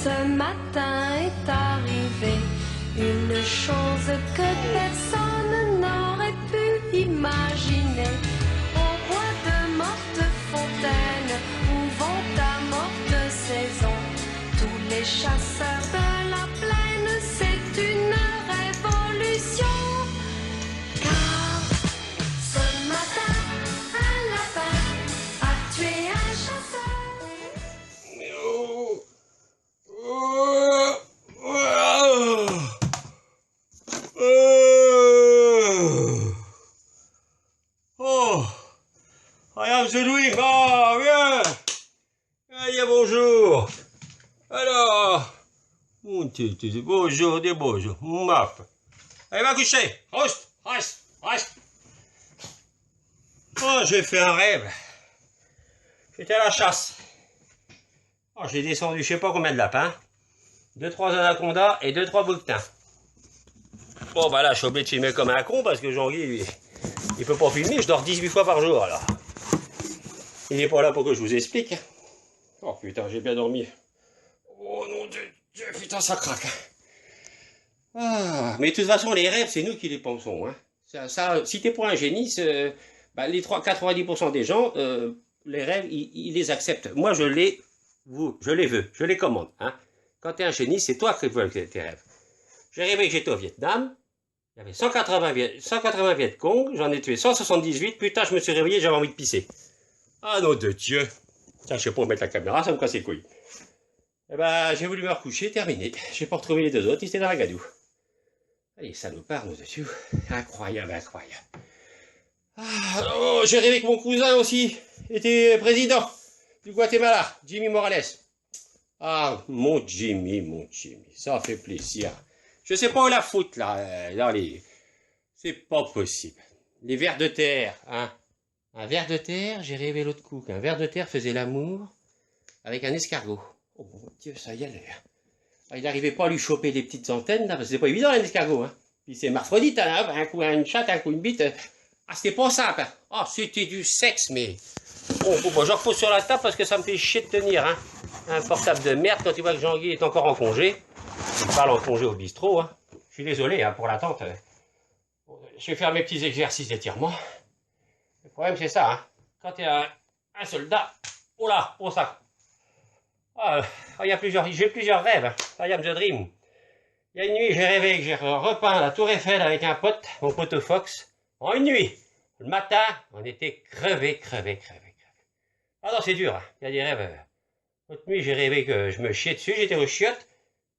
Ce matin est arrivée une chose que personne n'aurait pu imaginer. Au bois de morte fontaine, où vont ta morte saison, tous les chasseurs de la plaine, c'est une révolution. Car ce matin, un lapin a tué un chasseur. Oh, I am the dream. Ah, viens. Allez, bonjour. Alors, bonjour, des bonjours. Maf. Allez, va coucher. Reste. Oh, j'ai fait un rêve. J'étais à la chasse. Oh, j'ai descendu, je sais pas combien de lapins. 2-3 anacondas et 2-3 bouquetins. Bon, bah là, je suis obligé de filmer comme un con parce que Jean-Guy, lui, il peut pas filmer. Je dors 18 fois par jour, alors. Il n'est pas là pour que je vous explique. Oh putain, j'ai bien dormi. Oh non, Dieu, putain, ça craque. Ah, mais de toute façon, les rêves, c'est nous qui les pensons. Hein. Ça, si t'es pour un génie, bah, les 90% des gens, les rêves, ils les acceptent. Moi, je les veux, je les commande. Hein. Quand t'es un génie, c'est toi qui veux tes rêves. J'ai rêvé que j'étais au Vietnam. Il y avait 180 Viet Cong, j'en ai tué 178. Putain, je me suis réveillé, j'avais envie de pisser. Ah non, de Dieu. Tiens, je sais pas où mettre la caméra, ça me casse les couilles. Eh ben, j'ai voulu me recoucher, terminé. J'ai pas retrouvé les deux autres, ils étaient dans la gadoue. Allez, salopards, nos dessus. Incroyable. Ah, oh, j'ai rêvé que mon cousin aussi était président du Guatemala, Jimmy Morales. Ah, mon Jimmy, ça fait plaisir. Je sais pas où la foutre, là, dans les... C'est pas possible. Les vers de terre, hein. Un ver de terre, j'ai rêvé l'autre coup, qu'un ver de terre faisait l'amour avec un escargot. Oh mon Dieu, ça y est. Ah, il n'arrivait pas à lui choper les petites antennes, là, parce que c'est pas évident, un escargot, hein. Puis c'est hermaphrodite, hein, un coup une chatte, un coup une bite. Ah, c'était pas simple, hein. Ah, c'était du sexe, mais... Bon, je repose sur la table parce que ça me fait chier de tenir, hein. Un portable de merde quand tu vois que Jean-Guy est encore en congé. Je parle en congé au bistrot, hein. Je suis désolé, hein, pour l'attente. Je vais faire mes petits exercices d'étirement. Le problème, c'est ça, hein. Quand tu es un soldat, oh là, oh ça. Ah, j'ai plusieurs rêves, hein. I am the dream. Il y a une nuit, j'ai rêvé que j'ai repeint la Tour Eiffel avec un pote, mon pote Fox, en une nuit. Le matin, on était crevés. Ah non, c'est dur, hein. Il y a des rêves. L'autre nuit, j'ai rêvé que je me chiais dessus, j'étais aux chiottes.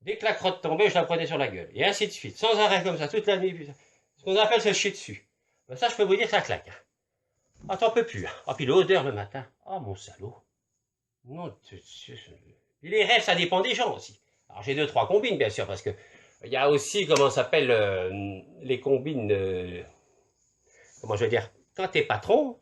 Dès que la crotte tombait, je la prenais sur la gueule. Et ainsi de suite, sans arrêt comme ça, toute la nuit. Putain. Ce qu'on appelle se chier dessus. Ben ça, je peux vous dire, ça claque. Hein. Ah, t'en peux plus. Hein. Ah, puis l'odeur le matin. Ah, mon salaud. Non, les rêves, ça dépend des gens aussi. Alors, j'ai 2-3 combines, bien sûr, parce que il y a aussi, comment ça s'appelle, les combines... comment je veux dire, quand t'es patron,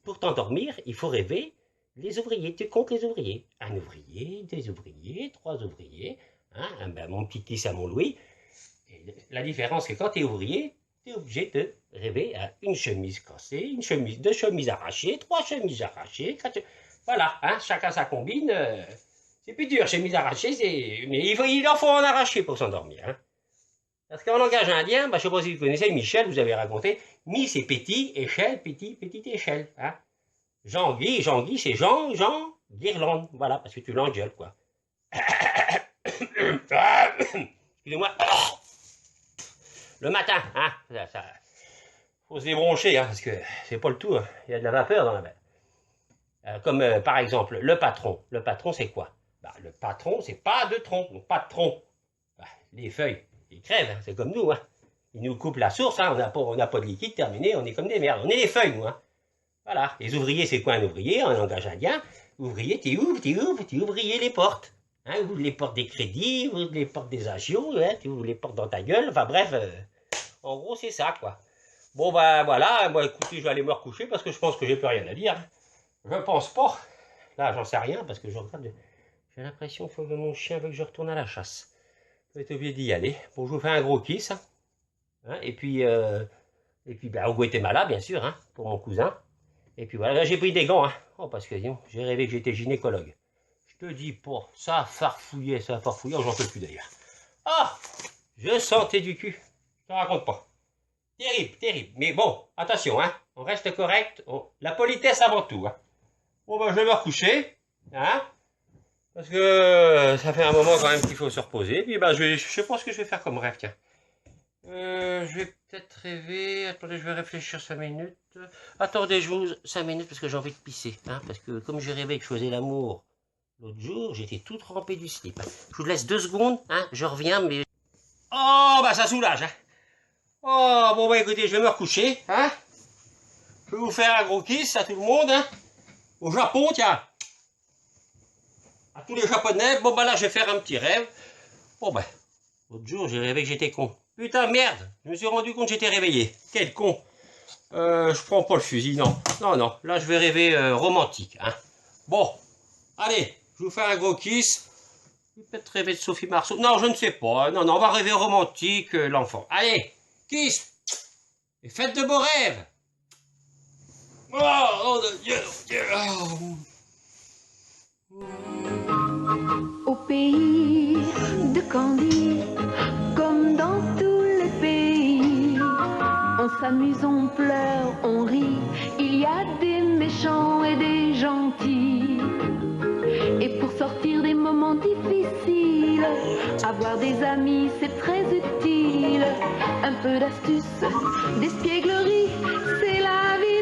pour t'endormir, il faut rêver les ouvriers. Tu comptes les ouvriers. Un ouvrier, 2 ouvriers, 3 ouvriers. Hein, ben, mon petit Kiss à mon Louis. Et la différence, c'est que quand tu es ouvrier, tu es obligé de rêver à une chemise cassée, 2 chemises arrachées, 3 chemises arrachées. Voilà, hein, chacun sa combine. C'est plus dur, chemise arrachée, mais il en faut en arracher pour s'endormir. Hein. Parce qu'en langage indien, bah, je ne sais pas si vous connaissez, Michel, vous avez raconté, mi c'est petit, échelle, petite échelle. Hein. Jean-Guy, c'est Jean, Guirlande. Voilà, parce que tu l'engueules, quoi. Excusez-moi. Le matin, hein, ça faut se débroncher, hein, parce que c'est pas le tout, hein. Il y a de la vapeur dans la mer. Comme par exemple, le patron. Le patron, c'est quoi? Bah, le patron, c'est pas de tronc, donc pas de tronc. Bah, les feuilles, ils crèvent, hein, c'est comme nous, hein. Ils nous coupent la source, hein, on n'a pas de liquide, terminé, on est comme des merdes. On est les feuilles, nous, hein. Voilà. Les ouvriers, c'est quoi un ouvrier en langage indien? Ouvrier, tu ouvres les portes. Hein, ouvre les portes des crédits, ouvre les portes des agios, hein, tu ouvres les portes dans ta gueule, enfin bref, en gros c'est ça quoi. Bon ben voilà, moi écoutez, je vais aller me recoucher parce que je pense que j'ai plus rien à dire. Je pense pas, là j'en sais rien parce que je regarde, j'ai l'impression que mon chien veut que je retourne à la chasse. Je vais être obligé d'y aller. Bon, je vous fais un gros kiss, hein, et puis ben, au Guatemala bien sûr, hein, pour mon cousin. Et puis voilà, là j'ai pris des gants, hein, oh, parce que j'ai rêvé que j'étais gynécologue. Je te dis pas, ça farfouillait, j'en peux plus d'ailleurs. Ah, je sentais du cul, je te raconte pas. Terrible, terrible. Mais bon, attention, hein, on reste correct. La politesse avant tout. Hein. Bon, ben, je vais me recoucher, hein, parce que ça fait un moment quand même qu'il faut se reposer. Puis, ben, je sais pas ce que je vais faire comme rêve, tiens. Je vais peut-être rêver. Attendez, je vais réfléchir 5 minutes. Attendez, je vous 5 minutes parce que j'ai envie de pisser, hein, parce que comme j'ai rêvé que je faisais l'amour l'autre jour, j'étais toute trempée du slip. Hein. Je vous laisse 2 secondes, hein, je reviens, mais... Oh, bah, ça soulage, hein. Oh, bon, bah, écoutez, je vais me recoucher, hein. Je vais vous faire un gros kiss à tout le monde, hein. Au Japon, tiens. À tous les Japonais. Bon, bah, là, je vais faire un petit rêve. Bon, bah, l'autre jour, j'ai rêvé que j'étais con. Putain, merde, je me suis rendu compte que j'étais réveillé. Quel con. Je prends pas le fusil, non. Non, non, là, je vais rêver romantique, hein. Bon, allez, je vous fais un gros kiss. Je vais peut-être rêver de Sophie Marceau. Non, je ne sais pas. Non, non, on va rêver romantique, l'enfant. Allez, kiss. Et faites de beaux rêves. Oh, Dieu, Dieu. Au pays de Candy, comme dans tous les pays, on s'amuse, on pleure, on rit, il y a des méchants et des gentils. Et pour sortir des moments difficiles, avoir des amis c'est très utile. Un peu d'astuce, d'espièglerie, c'est la vie.